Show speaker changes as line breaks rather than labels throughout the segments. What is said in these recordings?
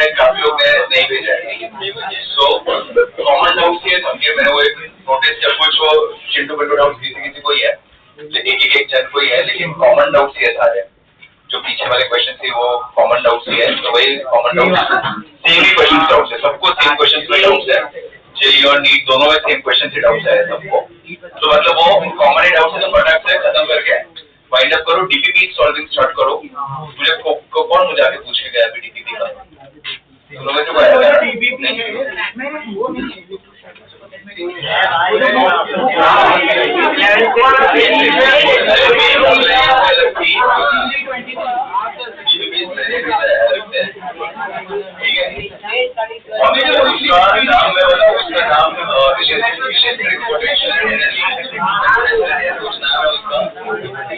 है, काफी लोग ने नहीं भेजा है। सो कॉमन डाउट्स ये समझिए, मैंने वो एक नोटिस किया, कुछ वो चिंटू पिंटू डाउट्स किसी को ही है, एक जन को ही है, लेकिन कॉमन डाउट्स ये सारे जो पीछे वाले क्वेश्चन थे वो कॉमन डाउट्स ही है। तो वही कॉमन डाउट्स सेम ही क्वेश्चन डाउट्स है, सबको सेम क्वेश्चन में डाउट्स है, जेईई और नीट दोनों में सेम क्वेश्चन से डाउट्स है सबको। तो मतलब वो कॉमन ही डाउट्स है, तो फटाक से खत्म करके वाइंड अप करो, डीपीपी सॉल्विंग स्टार्ट करो। मुझे कौन मुझे आके पूछ के गया अभी डीपीपी का? तुम लोगों से कोई आया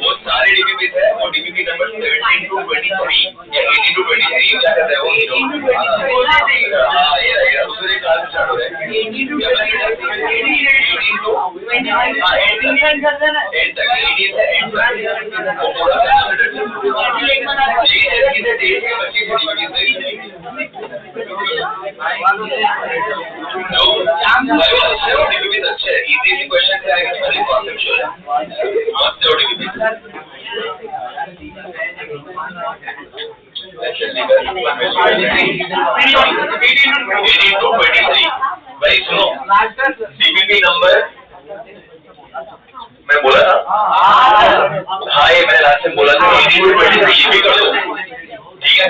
वो सारे डीपीपी है, वो डीपीपी नंबर 17 to 23 या 18 to 23 क्या कहते हैं वो दूसरे क्लास में स्टार्ट हो रहा है 18 to अच्छे इजी क्वेश्चन भाई सुनो, डीपीपी नंबर मैं बोला था, हाँ ये मैंने लास्ट टाइम बोला था 18 to 23 ये भी कर दो, ठीक है।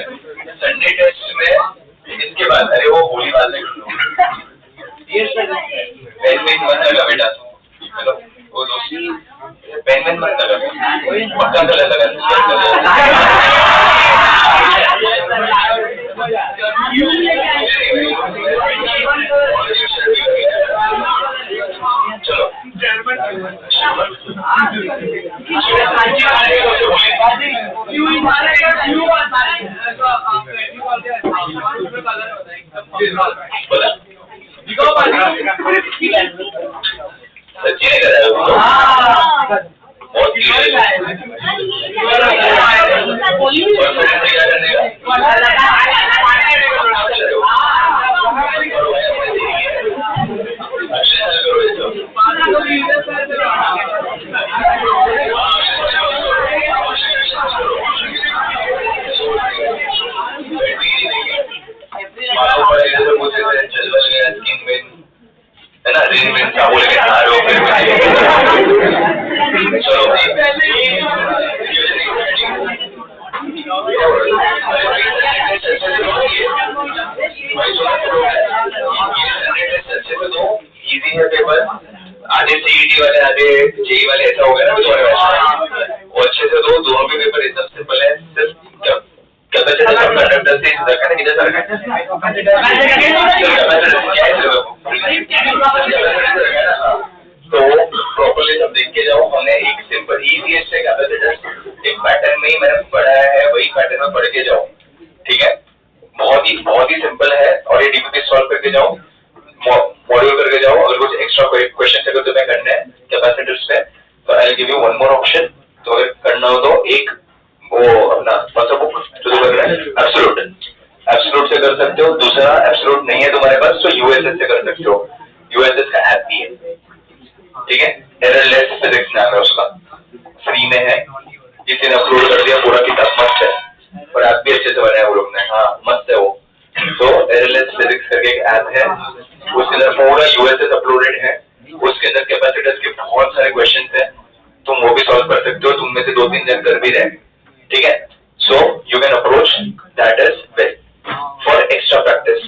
संडे टेस्ट में इसके बाद, अरे वो होली वाले पेन मत लगा बेटा, चलो वो दोस्ती पेन मत लगा, पक्का कलर लगा। चलो सच्ची है ना, रिन विन साबुन के हारो इजी है पेपर, आधे सीईटी वाले आधे जेईई वाले ऐसा हो गया ना तुम्हारे वैसे, और अच्छे से दो, दोनों भी पेपर एकदम सिंपल है, सिर्फ तो प्रॉपर्ली सब देख के जाओ। हमने एक सिंपल ईजीएस्ट कैपेसिटर एक पैटर्न में ही मैंने पढ़ाया है, वही पैटर्न में पढ़ के जाओ, ठीक है। बहुत ही सिंपल है, और ये डीपीपी सॉल्व करके जाओ, मॉड्यूल करके जाओ। अगर कुछ एक्स्ट्रा क्वेश्चन अगर तुम्हें करने हैं कैपेसिटर्स पे, तो I will give you one more option. तो अगर करना हो तो एक वो अपना कौन बुक जो लग रहा है एब्सोल्यूट से कर सकते हो, दूसरा एब्सोल्यूट नहीं है तुम्हारे पास तो यूएसएस से कर सकते हो, यूएसएस का ऐप भी है, ठीक है। एररलेस फिजिक्स नाम है उसका, फ्री में है, किसी ने अपलोड कर दिया, पूरा किताब मस्त है और ऐप भी अच्छे से बनाया वो लोग ने, हाँ मस्त है वो। तो एररलेस फिजिक्स करके एक ऐप है, उसके अंदर पूरा यूएसएस अपलोडेड है, उसके अंदर कैपेसिटर्स के बहुत सारे क्वेश्चन है, तुम वो भी सॉल्व कर सकते हो, तुम में से 2-3 जन कर भी रहे, ठीक है। So you can approach that is well for extra practice.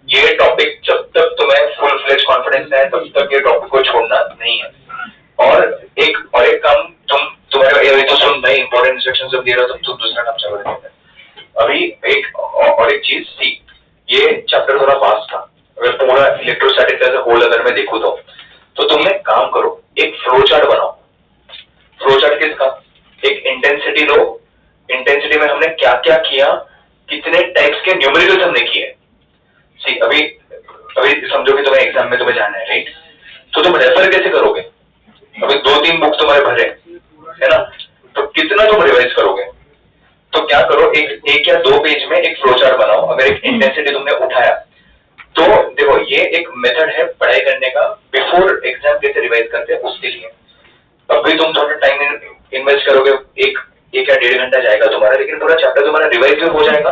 ये टॉपिक जब तक तुम्हें फुल फ्लेज कॉन्फिडेंस है तब तक ये टॉपिक को छोड़ना नहीं है। और एक काम तुम्हारे ये तो सुन भाई, इंपॉर्टेंट इंस्ट्रक्शन जब दे रहा हो तुम दूसरा काम चला देते हैं। अभी एक चीज थी, ये चैप्टर थोड़ा फास्ट था, अगर पूरा इलेक्ट्रोस्टैटिक्स एज अ होल अगर मैं देखूं तो तुम एक काम करो, एक फ्लो चार्ट बनाओ। फ्लो चार्ट किसका? एक इंटेंसिटी लो, इंटेंसिटी में हमने क्या क्या किया, कितने टाइप्स के न्यूमेरिकल्स हमने किए। सी अभी समझो कि तुम्हें एग्जाम में तुम्हें जाना है, राइट, तो तुम रेफर कैसे करोगे? अभी 2-3 बुक तुम्हारे भरे है ना, तो कितना तुम रिवाइज करोगे? तो क्या करो, एक या दो पेज में एक फ्लो चार्ट बनाओ। अगर एक इंटेंसिटी तुमने उठाया तो देखो ये एक मेथड है पढ़ाई करने का, बिफोर एग्जाम कैसे रिवाइज करते हैं उसके लिए। अभी तुम थोड़ा टाइम इन्वेस्ट करोगे, एक या 1.5 घंटा जाएगा तुम्हारा, लेकिन पूरा चैप्टर तुम्हारा रिवाइज भी हो जाएगा,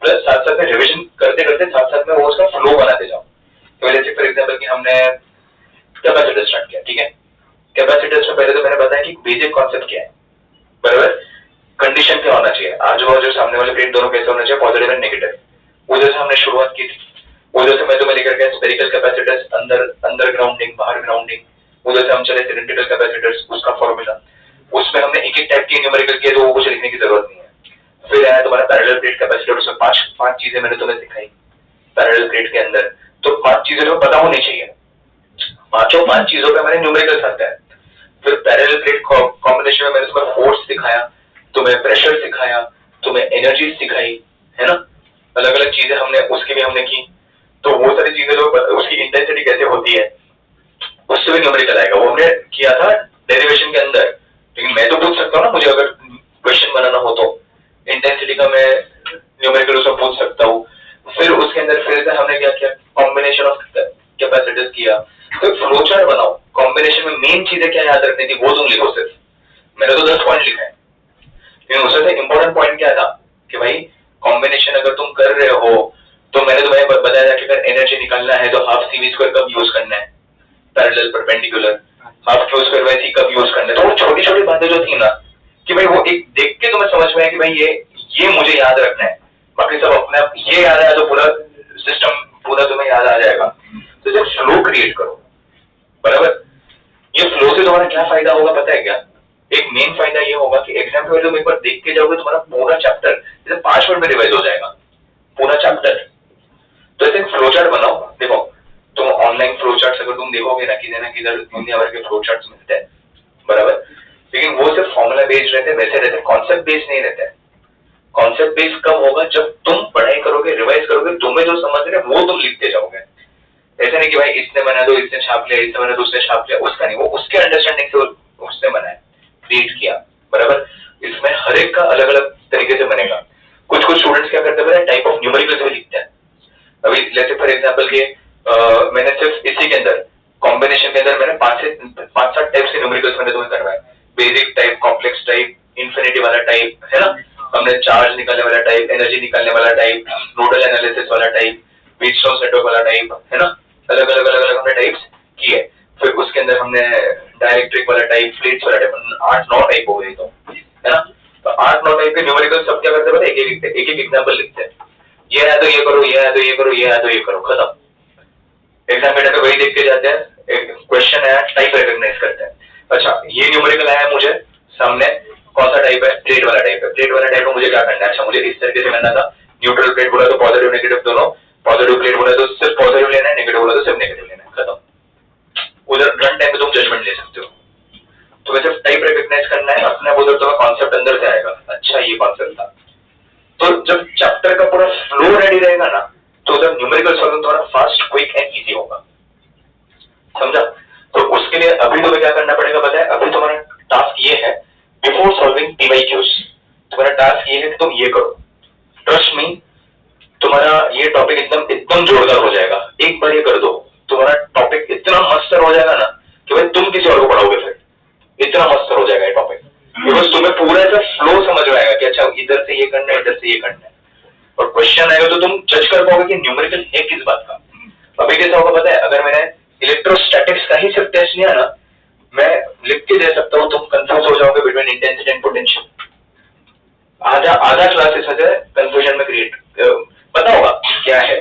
प्लस साथ साथ में रिविजन करते करते साथ साथ में वो उसका फ्लो बनाते जाओ। तो जैसे फॉर एग्जाम्पल कि हमने कैपेसिटर स्टार्ट किया, ठीक है, कैपेसिटर से पहले तो मैंने बताया कि बेसिक कॉन्सेप्ट क्या है, बराबर, कंडीशन क्या होना चाहिए, आजू बाजू सामने वाले प्लेट दोनों कैसे होना चाहिए, पॉजिटिव एंड नेगेटिव। उधर से हमने शुरुआत की थी, उधर से मैं तुम्हें लेकर गया स्पेरिकल कैपेसिटर्स, अंदर ग्राउंडिंग बाहर ग्राउंडिंग, उधर से हम चले सिलिंड्रिकल कैपेसिटर्स, उसका फॉर्मूला, उसमें हमने एक एक टाइप की न्यूमेरिकल किए तो वो कुछ लिखने की जरूरत नहीं है। फिर आया तुम्हारा पैरेलल प्लेट कैपेसिटर, उसमें पांच चीजें मैंने तुम्हें सिखाई पैरेलल प्लेट के अंदर, तो 5 चीजें तुम्हें पता होनी चाहिए, पांचों 5 चीजों पे हमारे न्यूमेरिकल आता है। फिर पैरेलल प्लेट कॉम्बिनेशन में मैंने तुम्हें फोर्स सिखाया, तुम्हें प्रेशर सिखाया, तुम्हें एनर्जी सिखाई, है ना, अलग अलग चीजें हमने उसकी भी हमने की। तो वो सारी चीजें जो उसकी इंटेंसिटी कैसे होती है उससे भी न्यूमेरिकल आएगा, वो हमने किया था डेरिवेशन के अंदर। लेकिन मैं तो पूछ सकता हूँ ना, मुझे अगर क्वेश्चन बनाना हो तो इंटेंसिटी का मैं न्यूमेरिकल उसमें पूछ सकता हूँ। फिर उसके अंदर फिर से हमने क्या किया, कॉम्बिनेशन ऑफ कैपेसिटर्स किया। तो फ्लो चार्ट बनाओ, कॉम्बिनेशन में मेन चीजें क्या याद रखनी थी वो तुम लिखो। सिर्फ मैंने तो 10 पॉइंट लिखा है, लेकिन उसमें से इंपॉर्टेंट पॉइंट क्या था कि भाई कॉम्बिनेशन अगर तुम कर रहे हो तो मैंने तुम्हें बताया कि अगर एनर्जी निकालना है तो हाफ CV स्क्वायर कब यूज करना है, parallel perpendicular, half Q square by C कब यूज करना है। तो वो छोटी छोटी बातें जो थी ना कि भाई वो एक देख के तुम्हें समझ में आया कि भाई ये मुझे याद रखना है, बाकी सब अपने आप ये याद आया तो पूरा सिस्टम पूरा तुम्हें याद आ जाएगा। तो जब फ्लो क्रिएट करो, बराबर, ये फ्लो से तुम्हारा क्या फायदा होगा पता है क्या, एक मेन फायदा ये होगा कि एग्जाम में तुम एक बार देख के जाओगे तुम्हारा पूरा चैप्टर जैसे 5 मिनट में रिवाइज हो जाएगा पूरा चैप्टर। तो ऐसे फ्लो चार्ट बनाओ। देखो तुम ऑनलाइन फ्लो चार्ट अगर तुम देखोगे ना किधर दुनिया भर के फ्लो चार्ट मिलते हैं, बराबर, लेकिन वो सिर्फ फॉर्मूला बेस्ड रहते हैं, वैसे रहते, कॉन्सेप्ट बेस्ड नहीं रहते। कॉन्सेप्ट बेस्ड कब होगा, जब तुम पढ़ाई करोगे, रिवाइज करोगे, तुम्हें जो समझ रहे वो तुम लिखते जाओगे। ऐसा नहीं कि भाई इसने बना दो, इसने छाप लिया, इसने बना दो, उसने छाप लिया, उसका नहीं, वो उसके अंडरस्टैंडिंग से उसने बनाया, क्रिएट किया, बराबर। इसमें हर एक का अलग अलग तरीके से बनेगा। कुछ स्टूडेंट्स क्या करते हैं, टाइप ऑफ न्यूमेरिकल्स भी लिखते हैं। अभी जैसे फॉर एग्जांपल के मैंने सिर्फ इसी के अंदर कॉम्बिनेशन के अंदर मैंने 5-7 टाइप से न्यूमेरिकल्स मैंने तुम्हें करवाए, basic type, complex type, infinity वाला टाइप, है ना, हमने चार्ज निकालने वाला टाइप, एनर्जी निकालने वाला टाइप, नोडल एनालिसिस वाला टाइप, व्हीटस्टोन्स नेटवर्क वाला टाइप, है ना, अलग अलग हमने टाइप्स किए। फिर उसके अंदर हमने डायरेक्ट्रिक वाला टाइप, प्लेट्स वाला टाइप, 8-9 टाइप हो गए, तो है ना। तो 8-9 टाइप के न्यूमेरिकल सब क्या करते हैं, एक एक एग्जांपल लिखते हैं, ये है तो ये करो, ये है तो ये करो, ये है तो ये करो, खत्म। एग्जाम में वही देख के जाते हैं, क्वेश्चन है, टाइप रिकॉग्नाइज करते हैं। अच्छा ये न्यूमेरिकल आया मुझे सामने, कौन सा टाइप है, प्लेट वाला टाइप है, प्लेट वाला टाइप में मुझे क्या करना है, अच्छा मुझे इस तरीके से करना था, न्यूट्रल प्लेट बोला तो पॉजिटिव नेगेटिव दोनों, पॉजिटिव प्लेट बोला तो सिर्फ पॉजिटिव लेना है, नेगेटिव बोला तो सिर्फ नेगेटिव लेना है, खत्म। उधर रन टाइम में तुम जजमेंट ले सकते हो। तो वैसे टाइप रिकॉग्नाइज करना है अपने, उधर तो कॉन्सेप्ट अंदर से आएगा, अच्छा ये कॉन्सेप्ट था। तो जब चैप्टर का पूरा फ्लो रेडी रहेगा ना, तो उधर न्यूमेरिकल सॉल्विंग थोड़ा फास्ट, क्विक एंड इजी होगा, समझा। तो उसके लिए अभी तुम्हें क्या करना पड़ेगा पता है, अभी तुम्हारा टास्क ये है, बिफोर सॉल्विंग PYQs तुम्हारा टास्क ये है कि तुम ये करो, ट्रस्ट मी, तुम्हारा ये टॉपिक एकदम जोरदार हो जाएगा। एक बार ये कर दो, तुम्हारा टॉपिक इतना मस्त हो जाएगा ना कि भाई तुम किसी और को पढ़ाओगे, फिर इतना मस्त हो जाएगा ये टॉपिक, बिकॉज तुम्हें पूरा ऐसा फ्लो समझ में आएगा कि अच्छा इधर से ये करना है, इधर से ये करना है, और क्वेश्चन आएगा तो तुम जज कर पाओगे कि न्यूमेरिकल है किस बात का। अभी कैसा होगा पता है, अगर मैंने इलेक्ट्रोस्टैटिक्स का ही सिर्फ टेस्ट लिया ना, मैं लिख के दे सकता हूँ, तुम कंफ्यूज हो जाओगे बिटवीन इंटेंसिटी एंड पोटेंशियल। आधा क्लास इस वजह कंफ्यूजन में क्रिएट, पता होगा क्या है,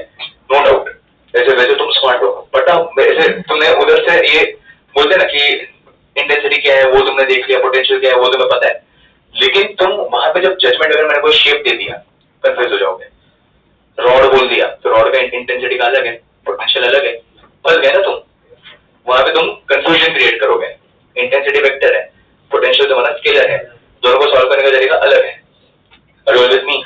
नो डाउट, वैसे तुम स्मार्ट हो, पता वैसे तुमने उधर से ये बोलते ना कि इंटेंसिटी क्या है वो तुमने देख लिया, पोटेंशियल क्या है वो तुम्हें पता है, लेकिन तुम वहां पे जब जजमेंट, अगर मैंने कोई शेप दे दिया कंफ्यूज हो जाओगे। रॉड बोल दिया तो रॉड का इंटेंसिटी का अलग है, पोटेंशियल अलग है, फंस गए ना तुम, वहां पे तुम कंफ्यूजन क्रिएट करोगे। इंटेंसिटी वेक्टर है, पोटेंशियल तुम्हारा स्केलर है, दोनों को सॉल्व करने का तरीका अलग है, विद मी।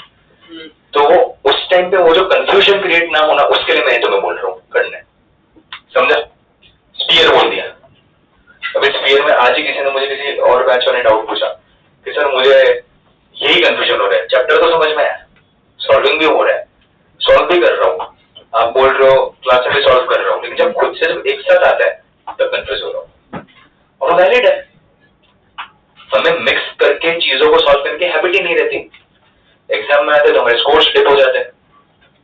तो उस टाइम पे वो जो कंफ्यूजन क्रिएट ना होना, उसके लिए मैं तुम्हें बोल रहा हूँ करना है, समझा। स्पीयर बोल दिया, अभी स्पीयर में आज ही किसी ने मुझे किसी और बैच वाले डाउट पूछा कि सर मुझे यही कंफ्यूजन हो रहा है, चैप्टर आप बोल रहे हो क्लास में सॉल्व कर रहा हूँ, लेकिन जब खुद से जब एक साथ आता है तब कंफ्यूज हो रहा हूँ, और वैलिड है। हमें मिक्स करके चीजों को सॉल्व करने की हैबिट ही नहीं रहती। एग्जाम में आते तो हमारे स्कोर्स डिप हो जाते हैं,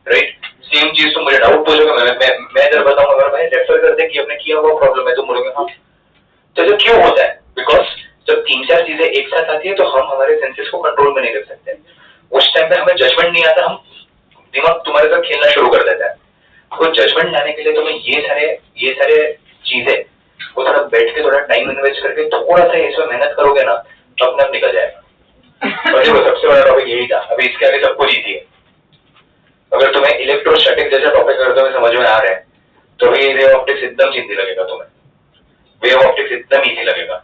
राइट। सेम चीज तुम मुझे डाउट पूछोगे, मैं इधर बताऊंगा, अगर मैं रेफर कर दे कि आपने किया हुआ प्रॉब्लम है, तो बोलोगे हाँ। तो जो क्यों होता है, बिकॉज जब 3-4 चीजें एक साथ आती है तो हम हमारे सेंसेस को कंट्रोल में नहीं रख सकते। उस टाइम पे हमें जजमेंट नहीं आता, हम दिमाग तुम्हारे साथ खेलना शुरू कर देता है। तो जजमेंट लाने के लिए तुम्हें ये सारे चीजें वो थोड़ा बैठ के थोड़ा टाइम इन्वेस्ट करके थोड़ा सा इसमें मेहनत करोगे ना, तो अपने आप निकल जाएगा। और देखो सबसे बड़ा टॉपिक यही था, अभी इसके आगे सब कुछ ईजी है। अगर तुम्हें इलेक्ट्रोस्टैटिक जैसा टॉपिक अगर तुम्हें समझ में आ रहा है, तो भी रे ऑप्टिक्स एकदम इजी लगेगा तुम्हें, वेव ऑप्टिक्स एकदम इजी लगेगा।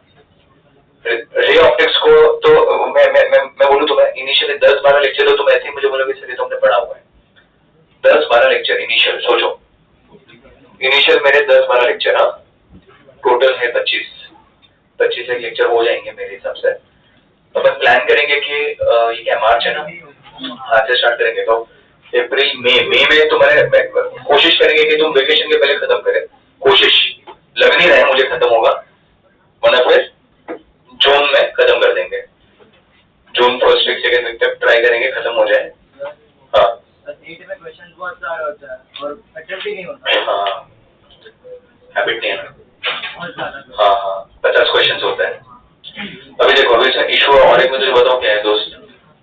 रे ऑप्टिक्स को तो मैं बोलूं तुम्हें इनिशियली 10-12 लेक्चर तो तुम ऐसे ही मुझे बोलोगे सर ये तुमने पढ़ा हुआ है। 10-12 लेक्चर इनिशियल, सोचो इनिशियल मेरे 10-12 लेक्चर, हाँ टोटल है 25 एक लेक्चर हो जाएंगे मेरे हिसाब से। तो अपन प्लान करेंगे कि ये क्या मार्च है ना, आज से स्टार्ट करेंगे, तो अप्रैल मई में तुम्हारे कोशिश करेंगे कि तुम वेकेशन के पहले खत्म करें। कोशिश लग नहीं रहा है मुझे खत्म होगा, वरना फिर जून में खत्म कर देंगे। June first week second week तक ट्राई करेंगे खत्म हो जाए। हाँ
में क्वेश्चन बहुत सारा होता है और अटेम्प्ट ही नहीं होता।
हाँ हैबिट नहीं है ना। हाँ 50 क्वेश्चन होता है। अभी देखो अभी इशू और एक मुझे बताओ क्या है दोस्त,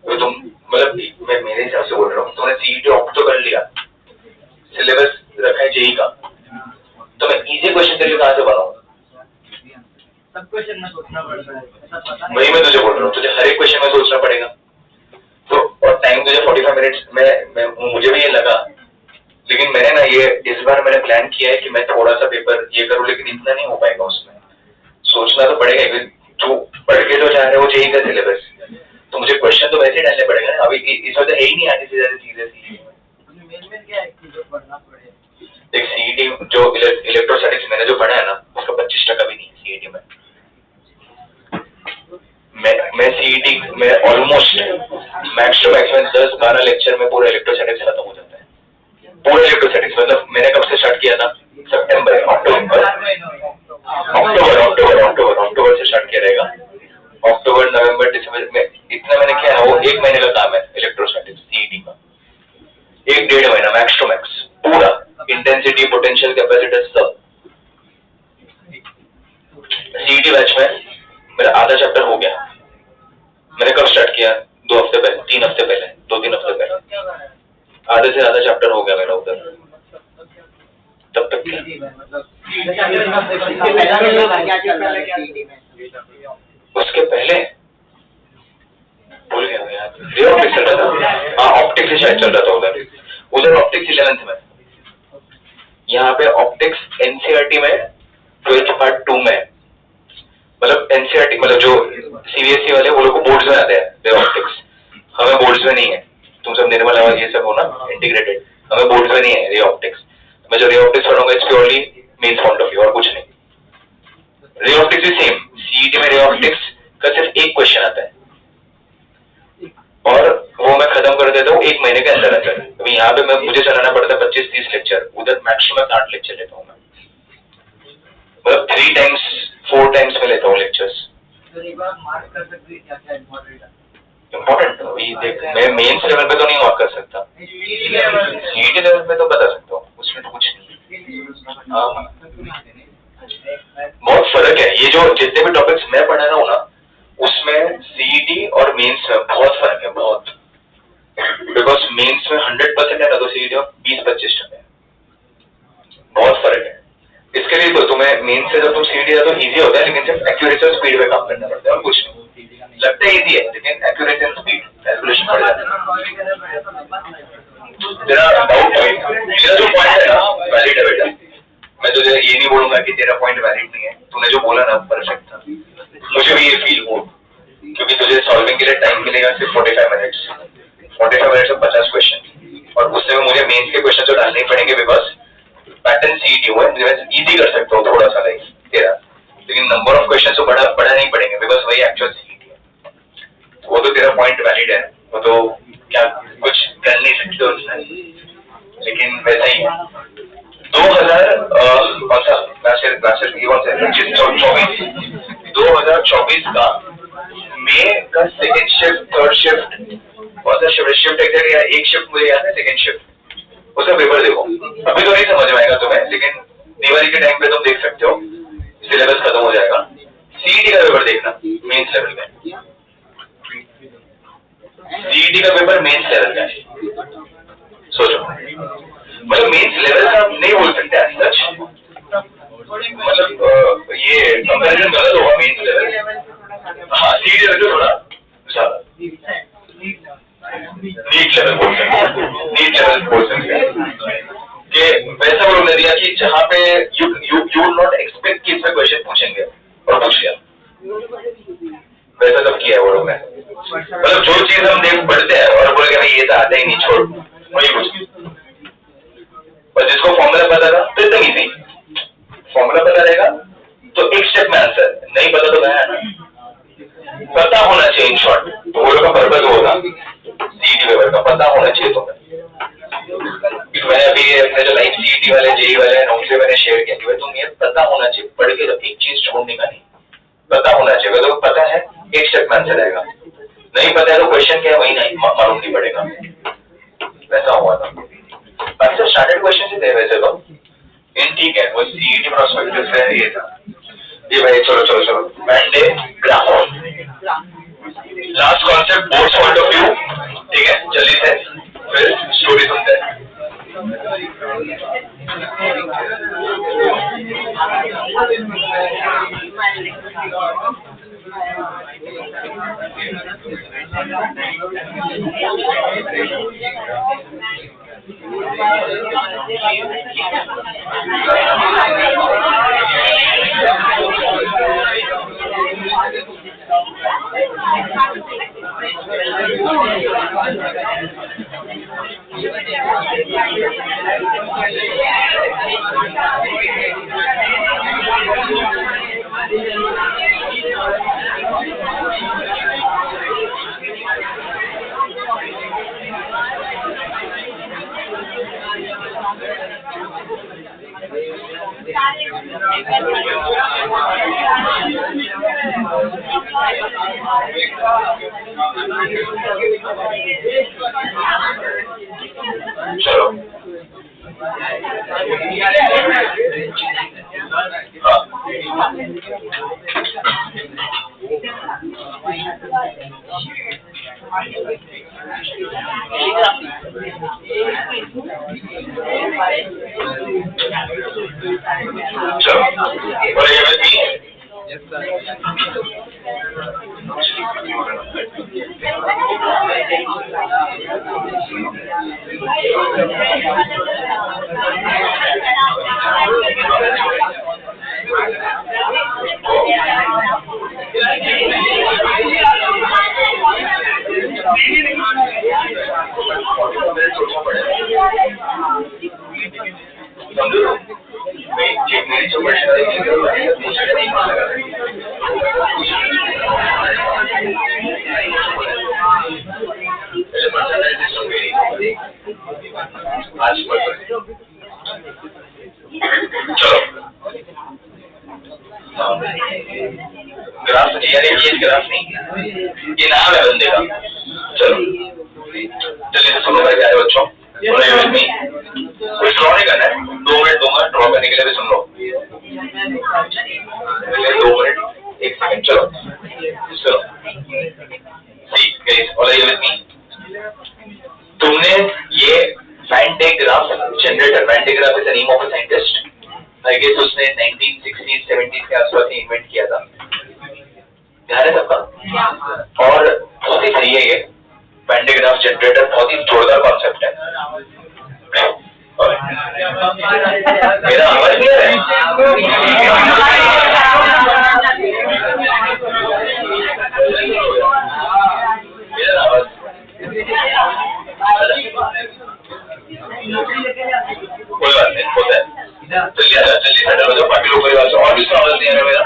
तो तुम मतलब मैं मेरे हिसाब से बोल रहा हूँ, तुमने सीईटी ऑप्ट तो कर लिया, सिलेबस रखा है जेईई का, तो मैं इजी क्वेश्चन के लिए कहाँ से बनाऊँ?
सब क्वेश्चन में सोचना पड़ता है।
वही मैं तुझे बोल रहा हूँ, तुझे हर एक क्वेश्चन में सोचना पड़ेगा। तो और टाइम तुझे 45 मिनट्स में मुझे भी ये लगा, लेकिन मैंने ना ये इस बार मैंने प्लान किया है कि मैं थोड़ा सा पेपर ये करूँ, लेकिन इतना नहीं हो पाएगा, उसमें सोचना तो पड़ेगा। जो पढ़ के जो जा रहे हो जेईई का सिलेबस, तो मुझे क्वेश्चन तो वैसे डालने पड़ेगा ना। अभी इस वजह है ही नहीं आने से ज्यादा चीजें। एक सीईटी जो इलेक्ट्रोस्टैटिक्स मैंने जो पढ़ा है ना, उसका 25% भी नहीं है सीईटी में। मैं सीईटी में almost max to max 10-12 lecture में पूरा इलेक्ट्रोस्टैटिक्स खत्म हो जाता है। पूरा इलेक्ट्रोस्टैटिक्स मतलब मैंने कब से स्टार्ट किया था? सितंबर अक्टूबर से स्टार्ट किया रहेगा। अक्टूबर नवंबर दिसंबर में इतना मैंने किया है, वो 1 महीने का काम है इलेक्ट्रोस्टैटिक्स सीईटी का। 1-1.5 महीना मैक्स टू मैक्स, पूरा इंटेंसिटी पोटेंशियल कैपेसिटर सब। सीईटी बैच में मेरा आधा चैप्टर हो गया। मैंने कब स्टार्ट किया? 2 हफ्ते पहले, 3 हफ्ते पहले, 2-3 हफ्ते पहले आधे से ज्यादा चैप्टर हो गया मेरा उधर। तब तक उसके पहले भूल गया यार, रे ऑप्टिक्स चल रहा था। हाँ ऑप्टिक्स ही शायद चल रहा था उधर ऑप्टिक्स 11th में। यहाँ पे ऑप्टिक्स एनसीईआरटी में 12th पार्ट 2 में, मतलब एनसीईआरटी मतलब जो सीबीएसई वाले वो लोग को बोर्ड्स में आते हैं रे ऑप्टिक्स, हमें बोर्ड्स में नहीं है। तुम सब निर्मल आवाज ये सब हो ना इंटीग्रेटेड, हमें बोर्ड्स में नहीं है रे ऑप्टिक्स। मैं जो रे ऑप्टिक्स पढ़ूंगा it's purely mains point of view और कुछ नहीं। रे ऑप्टिक्स भी सेम, सीईटी में रे ऑप्टिक्स का सिर्फ एक क्वेश्चन आता है और वो मैं खत्म कर देता हूँ 1 महीने के अंदर अंदर। अभी यहाँ पे मुझे चलाना पड़ता है 25-30 लेक्चर, उधर मैक्सिमम 8 लेक्चर लेता हूँ मैं, मतलब 3 टाइम्स 4 टाइम्स में लेता हूँ लेक्चर्स। इम्पोर्टेंट अभी देख, मैं मेंस लेवल पे तो नहीं मार्क कर सकता, सीईटी लेवल पे तो बता सकता हूँ, उसमें तो कुछ नहीं। बहुत फर्क है, ये जो जितने भी टॉपिक्स मैं पढ़ा रहा हूँ ना, उसमें सीईटी और मेंस में बहुत फर्क है, बहुत। बिकॉज मेंस में 100% है ना, तो सीईटी में 20-25% है, बहुत फर्क है। इसके लिए तो तुम्हें मेंस से जब तुम सीईटी तो इजी होता है, लेकिन सिर्फ एक्यूरेसी और स्पीड पे काम करना पड़ता है और कुछ नहीं। लगता है इजी है, लेकिन एक्यूरेसी और स्पीड कैलकुलेशन पड़ जाता है। तेरा डाउट है, तेरा जो पॉइंट है ना वैलिड है बेटा, मैं तुझे ये नहीं बोलूंगा कि तेरा पॉइंट वैलिड नहीं है। तूने जो बोला ना परफेक्ट था, मुझे भी ये फील हुआ, क्योंकि तुझे सॉल्विंग के लिए टाइम मिलेगा सिर्फ 45 मिनट्स और 50 क्वेश्चन, और उससे में मुझे मेंस के क्वेश्चन तो डालने ही पड़ेंगे, बिकॉज पैटर्न सीईटी हुआ है, मैं इजी कर सकता हूँ थोड़ा सा लाइक तेरा, लेकिन नंबर ऑफ क्वेश्चन तो बड़ा नहीं पड़ेंगे, बिकॉज वही एक्चुअल सीईटी है। वो तो तेरा पॉइंट वैलिड है, वो तो क्या कुछ कर नहीं सकते उसमें, लेकिन लेकिन वैसा ही है। 2024 का मई का सेकेंड शिफ्ट, थर्ड शिफ्ट, कौन सा शिफ्ट एग्जैक्ट, या एक शिफ्ट मुझे याद है, सेकेंड शिफ्ट, उसका पेपर देखो। अभी तो नहीं समझ में आएगा तुम्हें, लेकिन दिवाली के टाइम पे तुम देख सकते हो, सिलेबस खत्म हो जाएगा। सीईटी का पेपर देखना मेंस लेवल में, सीईटी का पेपर मेंस लेवल का है। सोचो, मतलब मेंस लेवल का नहीं बोल सकते आज सच, मतलब ये कंपैरिजन गलत होगा मेंस लेवल। हाँ, सीईटी लेवल थोड़ा ज्यादा, नीट लेवल बोल सकते हैं, नीट लेवल बोल सकते हैं कि वैसा वो लोग ने दिया कि जहाँ पे यू नॉट एक्सपेक्ट कि इसमें क्वेश्चन पूछेंगे और पूछ लिया, वैसा सब किया है वो लोग ने। मतलब जो चीज हम देख पढ़ते हैं और बोले भाई ये तो आता ही नहीं, छोड़ वही कुछ। और जिसको फॉर्मूला पता था तो इतना ही नहीं, फॉर्मूला पता रहेगा तो एक स्टेप में आंसर, नहीं पता तो गया ना। पता होना चाहिए इन शॉर्ट, तो वो लोग का पर्पज होगा सीईटी पेपर का, पता होना चाहिए तुम्हें। मैंने अभी अपने जो लाइव सीईटी वाले, जेई वाले हैं, उनसे मैंने शेयर किया कि भाई तुम ये पता होना चाहिए, पढ़ के जब एक चीज छोड़ने का नहीं, पता होना चाहिए। अगर पता है एक स्टेप में आंसर आएगा, नहीं पता है तो क्वेश्चन क्या है वही नहीं मालूम नहीं पड़ेगा, वैसा हुआ था। बाकी सब स्टैंडर्ड क्वेश्चन ही थे वैसे तो, इन ठीक है, वो सीईटी प्रोस्पेक्टस है ये था। ये भाई चलो Monday graph, last concept boards point of view, ठीक है, जल्दी से फिर स्टोरी सुनते हैं। चलो ग्राफ यानी ये ग्राफ नहीं, ये नाम है बंदे का। चलो चलिए सुनो भाई प्यारे बच्चों, कुछ ड्रॉ नहीं करना है, 2 मिनट दूंगा ड्रॉ करने के लिए भी, सुन लो 2 मिनट 1 सेकंड। चलो सुनो, see guys all are you with me? तुमने ये Van de Graaff generator, Van de Graaff is the name of a scientist, I guess उसने 1960s 70s के आसपास ही इन्वेंट किया था, ध्यान है सबका? और बहुत ही सही है ये वैन डे ग्राफ जनरेटर, बहुत ही जोरदार कॉन्सेप्ट है। मेरा आवाज नहीं है? मेरा आवाज कोई बात नहीं, होता है। जल्दी आ जाओ, जल्दी सेटल हो जाओ, बाकी लोग परिवार से। और किसको आवाज नहीं आ रहा मेरा?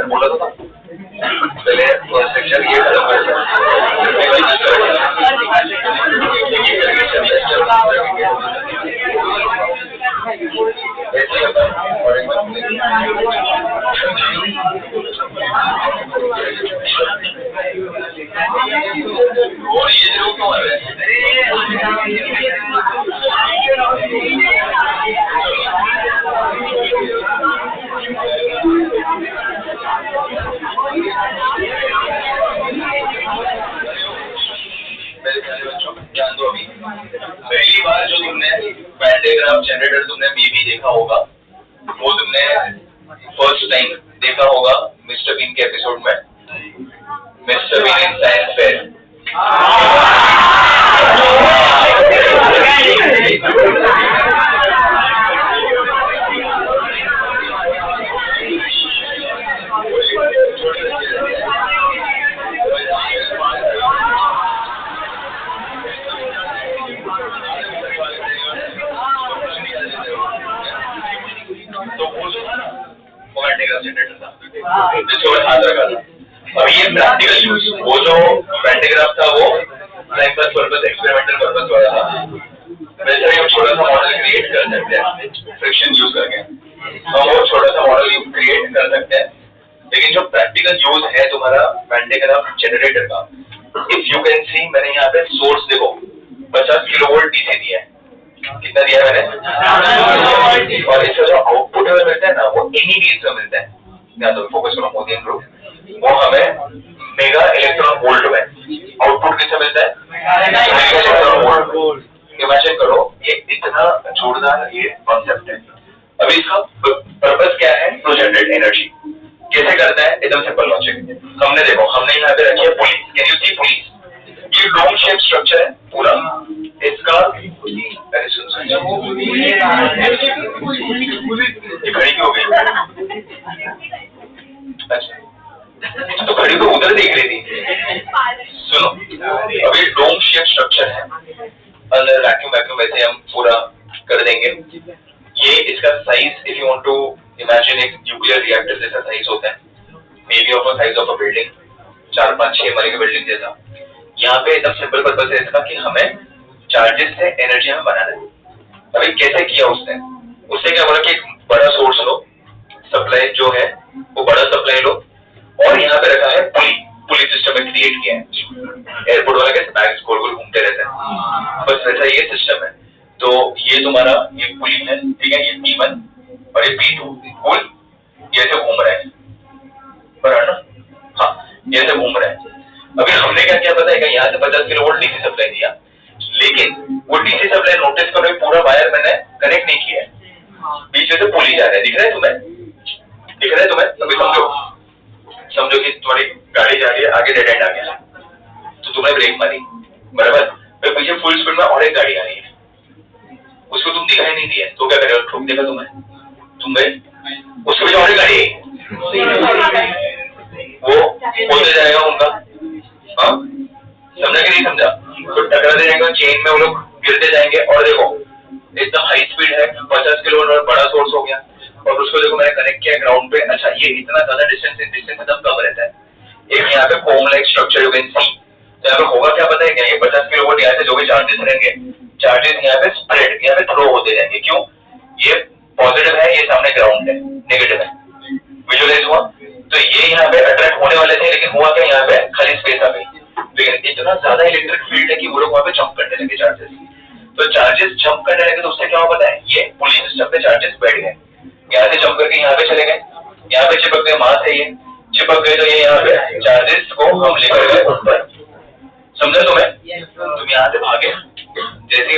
बोला था पहले सेक्शन ये खत्म और ये जो क्यों है ध्यान दो अभी पहली बार जो तुमने पैंडेग्राफ जनरेटर तुमने मे भी देखा होगा वो तुमने फर्स्ट टाइम देखा होगा मिस्टर बीन के एपिसोड में Mister Bean in science fair तो वो जो था ना वो पैंडेग्राफ जनरेटर था जिसको मैं हाथ रखा था। अभी ये प्रैक्टिकल यूज वो जो पैंडेग्राफ था वो time pass purpose experimental purpose वाला था। वैसे हम छोटा सा मॉडल क्रिएट कर सकते हैं फ्रिक्शन यूज करके हम वो छोटा सा मॉडल क्रिएट कर सकते हैं लेकिन जो प्रैक्टिकल यूज है तुम्हारा पैंडेग्राफ जनरेटर का इफ यू कैन सी मैंने यहाँ पे सोर्स देखो 50 किलोवोल्ट डीसी दिया है कितना दिया है मैंने और इसका जो आउटपुट हमें मिलता है ना वो एनईडी से मिलता है या तो फोकस करो मोदी ग्रुप वो हमें मेगा इलेक्ट्रॉन वोल्ट में आउटपुट किससे मिलता है मेगा इलेक्ट्रॉन वोल्ट। इमेजिन करो ये इतना जोरदार ये कॉन्सेप्ट है। अभी इसका पर्पस क्या है टू जनरेट एनर्जी कैसे करता है एकदम सिंपल लॉजिक हमने देखो हमने यहाँ पे रखी है police can you see police ये डोम शेप स्ट्रक्चर है पूरा इसका ये घड़ी क्यों हो गई अच्छा तो घड़ी तो उधर देख रही थी सुनो अभी डोम शेप स्ट्रक्चर है अंदर वैक्यूम वैक्यूम वैसे हम पूरा कर देंगे ये इसका size if you want to imagine एक न्यूक्लियर रिएक्टर जैसा साइज होता है may be of a size of a building 4-5-6 मरे की बिल्डिंग जैसा। यहाँ पे एकदम सिंपल पर्पस है इसका कि हमें चार्जेस से एनर्जी हमें बनाना है। अभी कैसे किया उसने क्या बोला कि एक बड़ा सोर्स लो सप्लाई जो है वो बड़ा सप्लाई लो और यहाँ पे रखा है पुली सिस्टम में क्रिएट किया है एयरपोर्ट वाला कैसे बैग्स गोल गोल घूमते रहते हैं बस वैसा ये सिस्टम है। तो ये तुम्हारा ये पुली है ठीक है ये P1 और ये P2 पुल ये ऐसे घूम रहा है बराबर ना हाँ ये ऐसे घूम रहा है। अभी हमने क्या पता है यहाँ से 50 किलोवोल्ट डीसी सप्लाई दिया लेकिन वो डीसी सप्लाई नोटिस करो पूरा वायर मैंने कनेक्ट नहीं किया है बीच में से पुली जा रहा है दिख रहा है तुम्हें अभी समझो कि तुम्हारी गाड़ी जा रही है आगे डेड एंड आ गया तो तुम्हें ब्रेक मारी बराबर फिर पीछे फुल स्पीड में और एक गाड़ी आ रही है उसको तुम दिखाई नहीं दिया तो क्या करेगा ठोक देगा तुम्हें तुम गए उसके पीछे और एक गाड़ी वो बोलते जाएगा उनका हाँ समझा कि नहीं समझा तो टकराते जाएंगे चेन में वो लोग गिरते जाएंगे और देखो एकदम हाई स्पीड है 50 किलोमीटर बड़ा सोर्स हो गया और उसको देखो मैंने कनेक्ट किया ग्राउंड पे अच्छा ये इतना ज्यादा डिस्टेंस एकदम कम रहता है एक यहाँ पे comb like structure you can see तो यहाँ पे होगा क्या पता है क्या ये 50 किलोवाट यहाँ से जो भी चार्जेस रहेंगे चार्जेस यहाँ पे स्प्रेड यहाँ पे थ्रो होते जाएंगे क्यों ये पॉजिटिव है ये सामने ग्राउंड है नेगेटिव है विजुअलाइज हुआ तो ये यहाँ पे अट्रैक्ट होने वाले थे लेकिन हुआ क्या यहाँ पे खाली स्पेस आ गई लेकिन इतना ज्यादा इलेक्ट्रिक फील्ड है कि वो लोग वहाँ पे जंप करने लगे चार्जेस तो चार्जेस जंप करने लगे तो उससे क्या हुआ पता है ये पुलिस सिस्टम पे चार्जेस बैठ गए यहाँ से जंप करके यहाँ पे चले गए यहाँ पे चिपक गए वहां से ये चिपक गए तो ये यहाँ पे चार्जेस को हम लेकर गए ऊपर समझा तुम्हें तुम यहाँ से भागे जैसे